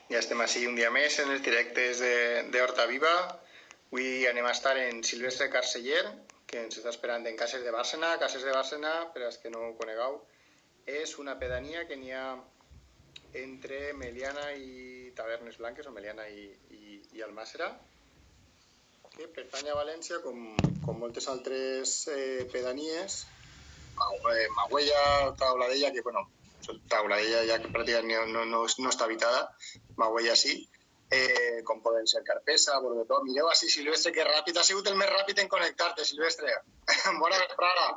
Ja estem així un dia més en els directes d'Horta Viva. Avui anem a estar en Silvestre Carceller, que ens està esperant en Cases de Bàrcena. Cases de Bàrcena, per als que no ho conegueu, és una pedania que n'hi ha entre Meliana i Tavernes Blanques, o Meliana i Almàssera, que pertany a València, com moltes altres pedanies. Magüella, Tauladella, que bueno, Tauladella ja que pràcticament no està habitada, Magüella sí, com poden ser Carpesa, Borbetó. Mireu així, Silvestre, que ràpid, ha sigut el més ràpid en connectar-te, Silvestre. Bona vesprada.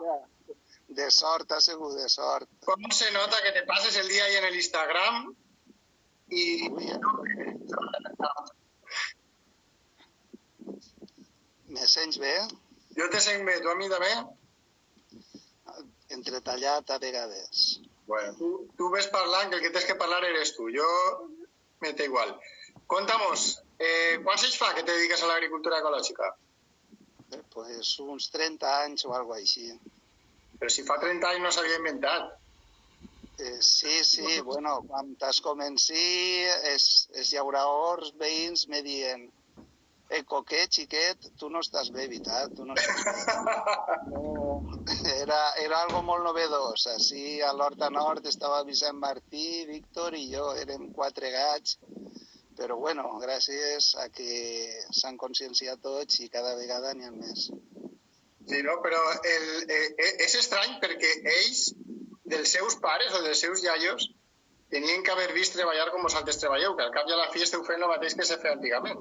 De sort, ha sigut de sort. Com se nota que te passes el dia ahí en l'Instagram i... Me sents bé? Jo te sent bé, tu a mi també? Entretallat a vegades. Bueno, tu ves parlant, que el que tens que parlar eres tu. Jo me té igual. Contamos, quants anys fa que te dediques a l'agricultura ecològica? Pues uns 30 anys o alguna així. Però si fa 30 anys no s'havia inventat. Sí, bueno, quan t'has començat, els llauradors veïns me dient què, xiquet, tu no estàs bé, veritat, tu no estàs bé. No, era algo molt novedós. Així a l'Horta Nord estava Vicent Martí, Víctor i jo, érem 4 gats, però bueno, gràcies a que s'han conscienciat tots i cada vegada n'hi ha més. Sí, no, però és estrany perquè ells, dels seus pares o dels seus iaios, tenien que haver vist treballar com vosaltres treballeu, que al cap i a la fi esteu fent el mateix que se feia antigament.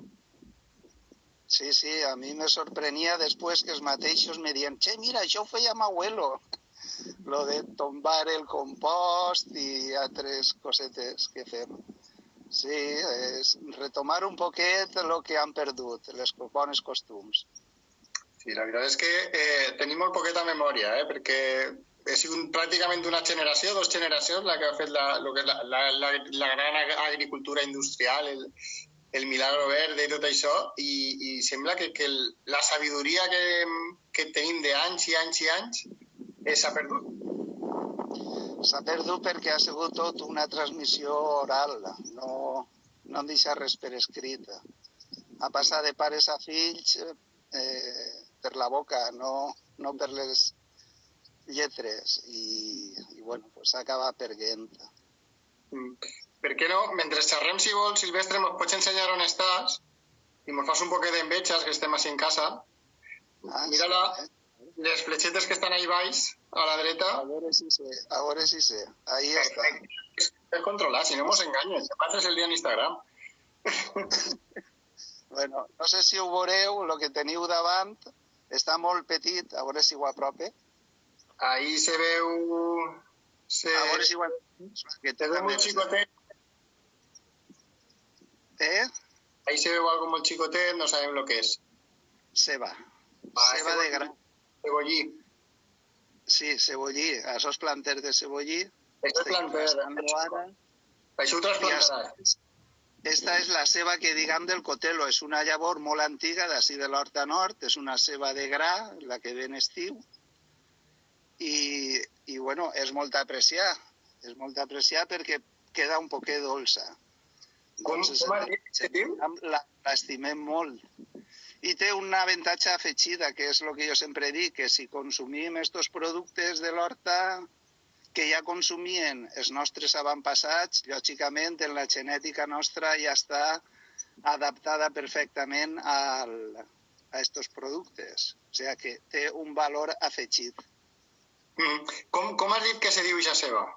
Sí, a mi me sorprenia després que els mateixos me diuen «Che, mira, això ho feia mi abuelo», lo de tombar el compost i altres cosetes que fem. Sí, és retomar un poquet el que han perdut, les bones costums. Sí, la veritat és que tenim molt poqueta memòria, perquè he sigut pràcticament una generació, 2 generacions, la que ha fet la gran agricultura industrial, el milagro verde i tot això, i sembla que la sabidoria que tenim d'anys i anys i anys s'ha perdut. S'ha perdut perquè ha sigut tot una transmissió oral, no han deixat res per escrit. Ha passat de pares a fills per la boca, no per les lletres, i bueno, s'ha acabat perdent. Per què no? Mentre xerrem, si vols, Silvestre, ens pots ensenyar on estàs i ens fas un poquet d'enveges, que estem així en casa. Mira les fletxetes que estan ahí baix, a la dreta. A veure si sé. Ahí està. És controlar, si no mos enganyes. Te passes el dia en Instagram. Bueno, no sé si ho veureu, el que teniu davant està molt petit, a veure si ho aprope. Ahí se veu... A veure si ho aprope. Se veu molt xicotet. Ahí se veu algo molt xicotet, no sabem lo que és. Ceba. Ceba de gra. Cebollí. Sí, cebollí. Això és planter de cebollí. Això és planter. Això ho trasplantaràs. Esta és la ceba que diguem del cotelo. És una llavor molt antiga d'ací de l'Horta Nord. És una ceba de gra, la que ve en estiu. I bueno, és molt apreciar. És molt apreciar perquè queda un poquet dolça. Com has dit? L'estimem molt. I té un avantatge afegida, que és el que jo sempre dic, que si consumim aquests productes de l'horta que ja consumien els nostres avantpassats, lògicament en la genètica nostra ja està adaptada perfectament a aquests productes. O sigui que té un valor afegit. Com has dit que se diu aquesta ceba?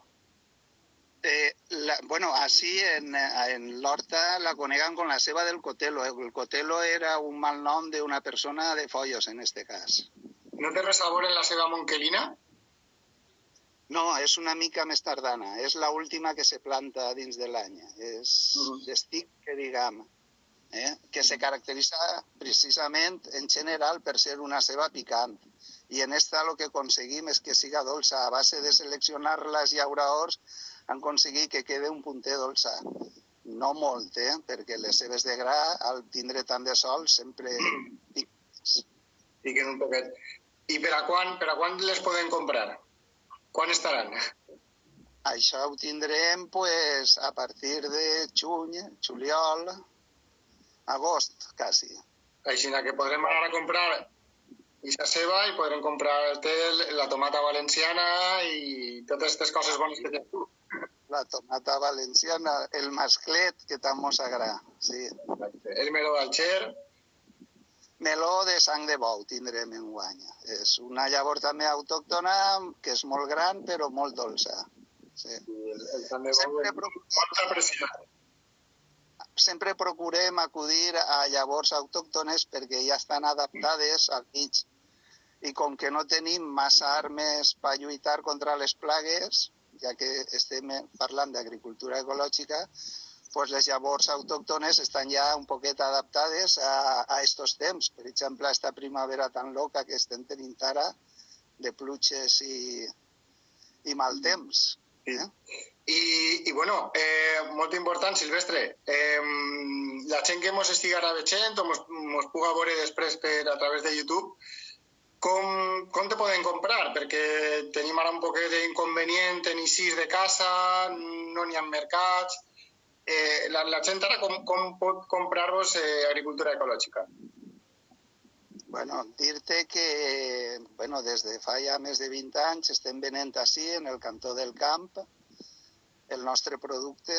Bueno, així en l'horta la coneguen com la ceba del cotelo. El cotelo era un mal nom d'una persona de Follos, en este cas. No té res a veure amb la ceba monquelina? No, és una mica més tardana. És l'última que se planta dins de l'any. És d'estic, que diguem, que se caracteritza precisament en general per ser una ceba picant. I en esta el que aconseguim és que siga dolça. A base de seleccionar les llauradors han aconseguit que quede un punter dolça. No molt, perquè les cebes de gra, al tindre tant de sol, sempre piquen un poquet. I per a quan les podem comprar? Quan estaran? Això ho tindrem pues, a partir de juny, juliol, agost, quasi. Així que podrem anar a comprar ixa ceba i podrem comprar la tomata valenciana i totes aquestes coses bones que tens tu. La tomata valenciana, el masclet, que tant mos agrada, sí. El meló d'Alger. Meló de sang de bou tindrem enguany. És una llavor també autòctona que és molt gran però molt dolça. Sí. El sang de bou és molt apreciat. Sempre procurem acudir a llavors autòctones perquè ja estan adaptades al mig. I com que no tenim massa armes per lluitar contra les plagues, ja que estem parlant d'agricultura ecològica, pues les llavors autòctones estan ja un poquet adaptades a estos temps. Per exemple, esta primavera tan loca que estem tenint ara, de pluges i mal temps. I bueno, molt important, Silvestre, la gent que mos estigui ara veient o mos puga veure després a través de YouTube, com te poden comprar? Perquè tenim ara un poquet d'inconvenient en eixir de casa, no n'hi ha mercats. La gent ara com pot comprar-vos agricultura ecològica? Bueno, dir-te que des de fa ja més de 20 anys estem venent ací, en el cantó del Camp, el nostre producte,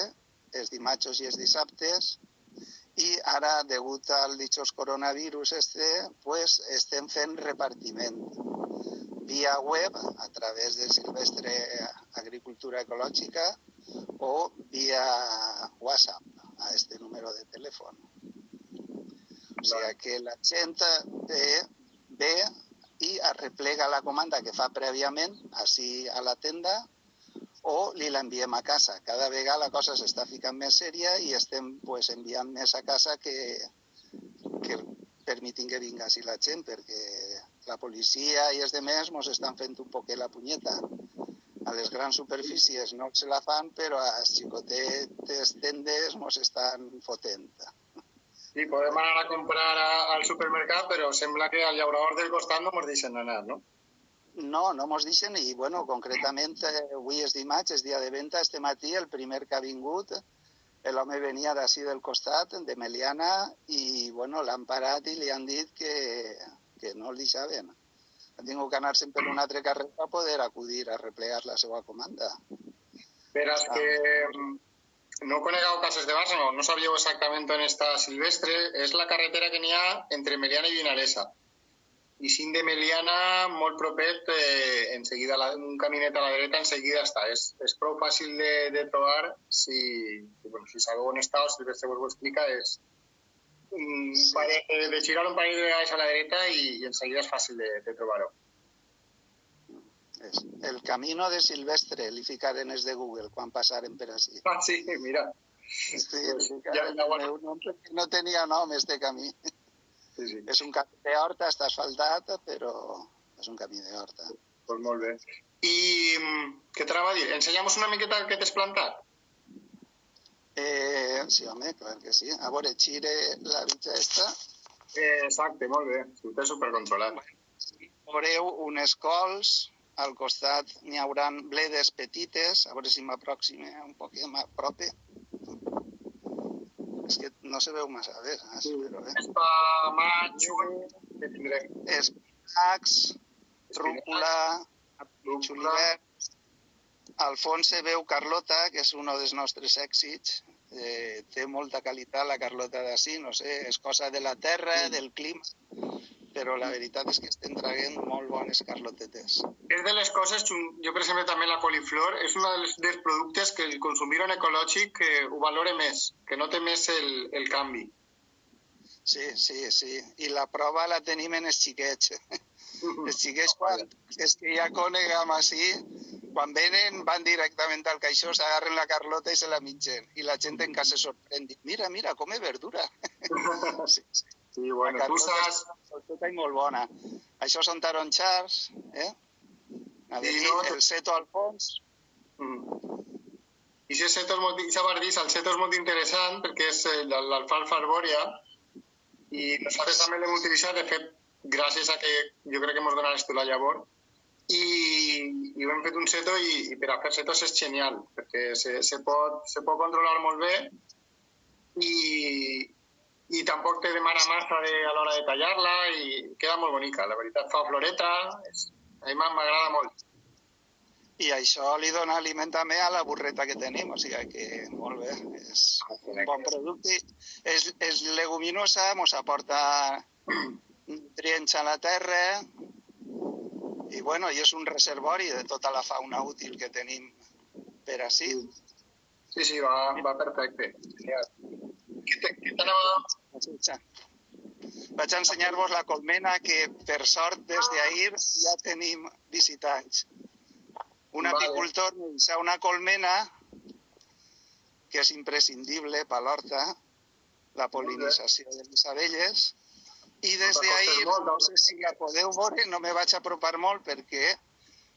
els dimarts i els dissabtes, i ara, degut al dichós coronavirus pues, estem fent repartiment via web, a través de Silvestre Agricultura Ecològica, o via WhatsApp, a este número de telèfon. O sigui que la gent ve i arreplega la comanda que fa prèviament ací a la tenda o li l'enviem a casa. Cada vegada la cosa s'està ficant més sèria i estem enviant més a casa que permetin que vinga així la gent, perquè la policia i els demés ens estan fent un poquet la punyeta. A les grans superfícies no se la fan, però a les xicotetes tendes ens estan fotent. Sí, podem anar a comprar al supermercat, però sembla que al llaurador del costat no ens deixen anar, no? No ens deixen i, concretament, avui és dimarts, és dia de venda, este matí el primer que ha vingut, l'home venia d'ací del costat, de Meliana, i, l'han parat i li han dit que no el deixaven. Ha tingut que anar-se'n per un altre carrer per poder acudir a replegar la seva comanda. Per als que no conegueu Cases de Bàrcena, no sabíeu exactament on està Silvestre, és la carretera que n'hi ha entre Meliana i Vinalesa. I sin de Meliana, molt propet, en seguida, un caminet a la dreta, en seguida està. És prou fàcil de trobar, si sabeu on està o Silvestre vos ho explica, és de girar un parell de vegades a la dreta i en seguida és fàcil de trobar-ho. El camino de Silvestre, li ficaren els de Google quan passaren per així. Ah, sí, mira. Sí, el meu nom no tenia nom, este camí. Sí. És un camí d'horta, està asfaltat, però és un camí d'horta. Doncs molt bé. I què t'anava a dir? Ensenya'm una miqueta el que t'has plantat. Sí, home, clar que sí. A veure, xire la bitxa esta. Exacte, molt bé. Ho té supercontrolat. Veureu unes cols, al costat n'hi haurà bledes petites, a veure si m'aproxime un poquet, m'aprope. És que no se veu massa bé, però bé. Espamatxo, que tindrem? Espinacs, rúcula, julivert. Al fons se veu carlota, que és un dels nostres èxits. Té molta qualitat la carlota d'ací, no sé, és cosa de la terra, del clima, però la veritat és que estem traient molt bones carlotetes. És de les coses, jo per exemple també la coliflor, és un dels productes que el consumir en ecològic ho valora més, que no té més el canvi. Sí. I la prova la tenim en els xiquets. Els xiquets, és que ja coneguem així, quan venen van directament al caixó, s'agarren la carlota i se la mitgen. I la gent en casa se sorprèn, dic, mira, come verdura. Sí, bueno, tu saps... És molt bona. Això són taronxars, el seto al fons. I aquest seto és molt interessant perquè és l'alfalfa arbòria i nosaltres també l'hem utilitzat, de fet, gràcies a que jo crec que ens donaràs tu la llavor, i ho hem fet un seto i per a fer setos és genial, perquè se pot controlar molt bé i tampoc te demana massa a l'hora de tallar-la i queda molt bonica, la veritat, fa floreta, a mi m'agrada molt. I això li dona aliment també a la burreta que tenim, o sigui que molt bé, és un bon producte. És leguminosa, ens aporta nutrients a la terra i, bueno, i és un reservori de tota la fauna útil que tenim per ací. Sí, va perfecte. Què t'anava? Vaig a ensenyar-vos la colmena que, per sort, des d'ahir ja tenim visitants. Un apicultor me deixa una colmena que és imprescindible per l'horta, la pol·linització de les abelles, i des d'ahir, no sé si la podeu veure, no me vaig apropar molt perquè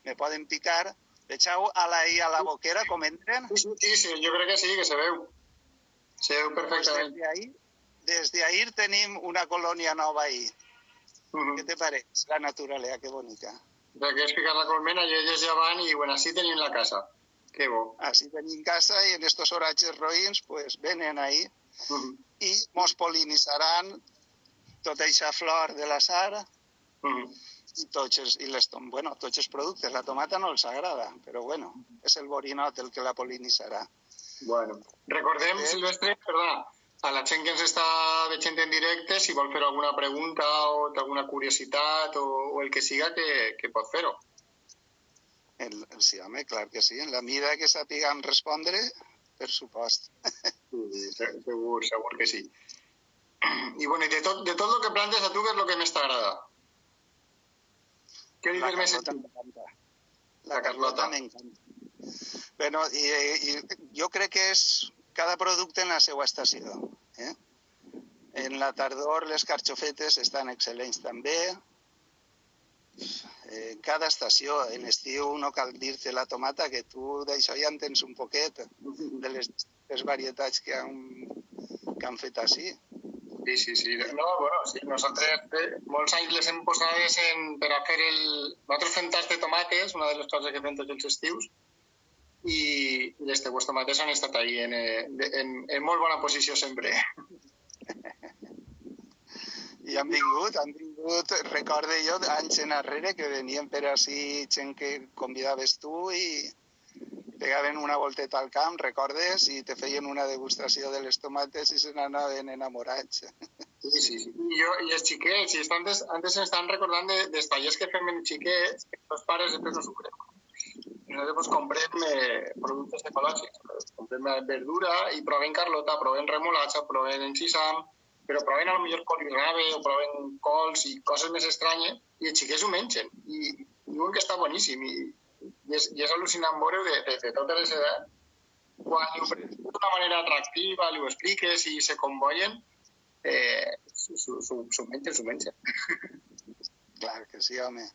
me poden picar. Veieu a la boquera com entren? Sí, jo crec que sí, que se veu. Se veu perfectament. Des d'ahir tenim una colònia nova ahí. Què te pareix? La naturalesa, que bonica. Que és picar la colmena i elles ja van i, bueno, així tenim la casa. Que bo. Així tenim casa i en estos horatges roïns, pues, venen ahí i mos pol·linitzaran tota aquesta flor de la sara i tots els productes. La tomata no els agrada, però bueno, és el borinot el que la pol·linitzarà. Bueno, recordem, Silvestre, perdona, a la gent que ens està veient en directe, si vol fer alguna pregunta o té alguna curiositat o el que siga, que pot fer-ho. Sí, home, clar que sí. En la mida que sàpigam respondre, per supost. Sí, segur que sí. I bueno, de tot el que plantes a tu, què és el que més t'agrada? Què li més Carlota m'encanta. La Carlota m'encanta. Bueno, i jo crec que és cada producte en la seva estació. En la tardor les carxofetes estan excel·lents també. Cada estació, en estiu no cal dir-te la tomata, que tu d'això ja en tens un poquet, de les varietats que han fet així. Sí. No, bueno, sí, nosaltres molts anys les hem posades per a fer Nosaltres fem tas de tomates, una de les coses que fem tots els estius, i les teues tomates han estat ahí en molt bona posició sempre. I han vingut, recorde jo, anys enrere, que venien per així gent que convidaves tu i pegaven una volteta al camp, recordes, i te feien una degustació de les tomates i se n'anaven enamorats. Sí. I els xiquets, antes s'estan recordant dels tallers que fem en xiquets, que els pares després no s'ho creuen. Nosaltres comprem productes ecològics, comprem verdura i provem carlota, provem remolatxa, provem encisam, però proven potser col·lirave o proven cols i coses més estranyes i els xiquets ho mengen i diuen que està boníssim i és al·lucinant veure de totes les edats quan ho presentes d'una manera atractiva, li ho expliques i se convoien, s'ho mengen. Clar que sí, home.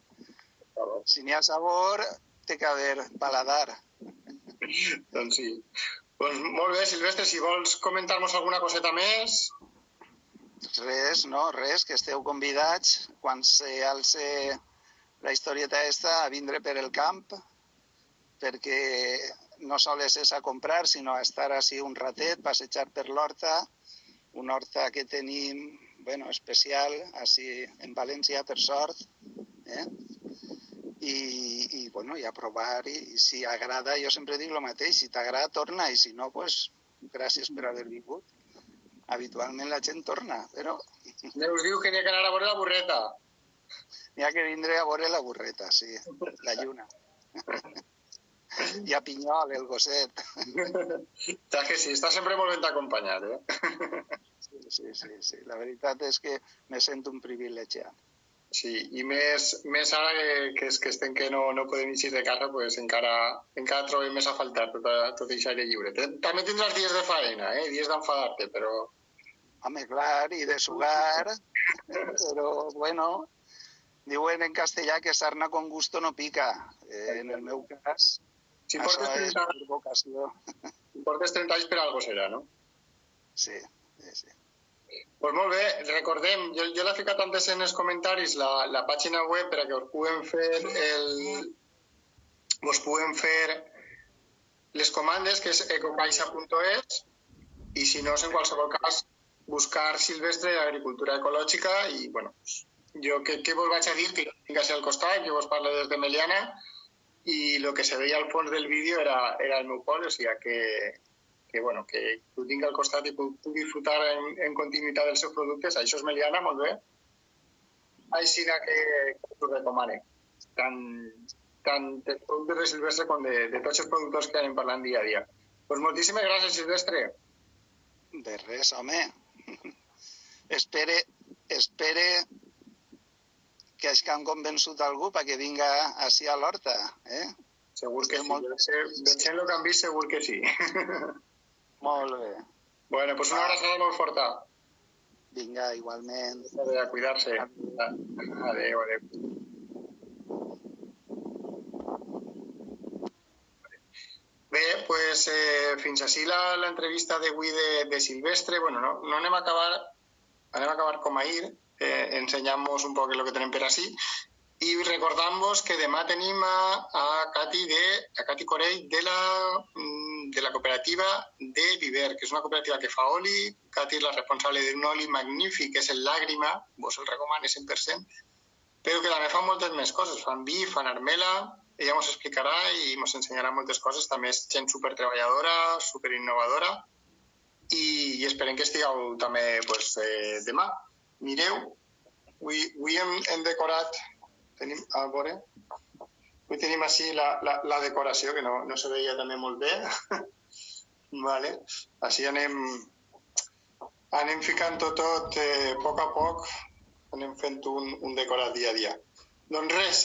Si n'hi ha sabor, té que haver paladar. Doncs sí. Doncs molt bé, Silvestre, si vols comentar-nos alguna coseta més... Res, que esteu convidats quan s'alce la historieta esta a vindre per el camp, perquè no sols és a comprar, sinó a estar així un ratet, passejar per l'horta, una horta que tenim, especial, així en València, per sort, i a provar, i si agrada, jo sempre dic el mateix, si t'agrada, torna, i si no, gràcies per haver vingut. Habitualment la gent torna, però... Us diu que n'hi ha que anar a veure la burreta. N'hi ha que vindre a veure la burreta, sí, la lluna. I a Pinyol, el gosset. Saps que sí, està sempre molt ben acompanyat, Sí, la veritat és que me sento un privilegiat. Sí, i més ara que estem que no podem eixir de casa, pues encara trobem més a faltar tot aquest aire lliure. També tindràs dies de faena, dies d'enfadar-te, però... Home, clar, i de sugar, però, diuen en castellà que sarna con gusto no pica. En el meu cas, això és per vocació. Si portes 30 anys per algo serà, no? Sí. Doncs molt bé, recordem, jo l'he ficat antes en els comentaris la pàgina web per a que us puguem fer les comandes, que és ecocaixa.es, i si no, en qualsevol cas, buscar Silvestre Agricultura Ecològica i, bueno, jo què vos vaig a dir, que tinc així al costat, jo vos parlo des de Meliana i el que se veia al fons del vídeo era el meu poble, o sigui que ho tinc al costat i puc disfrutar en continuïtat dels seus productes. Això és Meliana, molt bé. Així que us ho recomano. Tant dels productes de Silvestre com de tots els productors que anem parlant dia a dia. Doncs moltíssimes gràcies, Silvestre. De res, home. Espere que és que han convençut algú perquè vinga així a l'horta, eh? Segur que sí. Veient el que han vist, segur que sí. Molt bé. Bueno, doncs una abraçada molt forta. Vinga, igualment. A cuidar-se. Adéu, adéu. Bé, doncs fins així l'entrevista d'avui de Silvestre. Bueno, no anem a acabar com ahir, ensenyant-vos un poc el que tenem per així. I recordant-vos que demà tenim a Cati Corell de la cooperativa de Viver, que és una cooperativa que fa oli. Cati és la responsable d'un oli magnífic, que és el Làgrima, vos el recomano 100%, però que també fan moltes més coses. Fan vi, fan armela, ella ens explicarà i ens ensenyarà moltes coses. També és gent supertreballadora, superinnovadora, i esperem que estigueu també demà. Mireu, avui hem decorat, a veure, avui tenim així la decoració, que no se veia també molt bé. Vale. Així anem ficant tot a poc, anem fent un decorat dia a dia. Doncs res,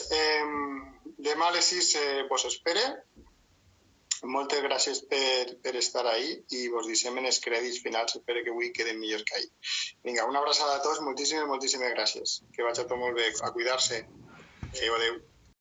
demà a les 6 vos espere. Moltes gràcies per estar ahí i vos deixem en els crèdits finals. Espero que avui queden millors que ahir. Vinga, una abraçada a tots, moltíssimes gràcies. Que vagi tot molt bé, a cuidar-se. Adéu, adéu.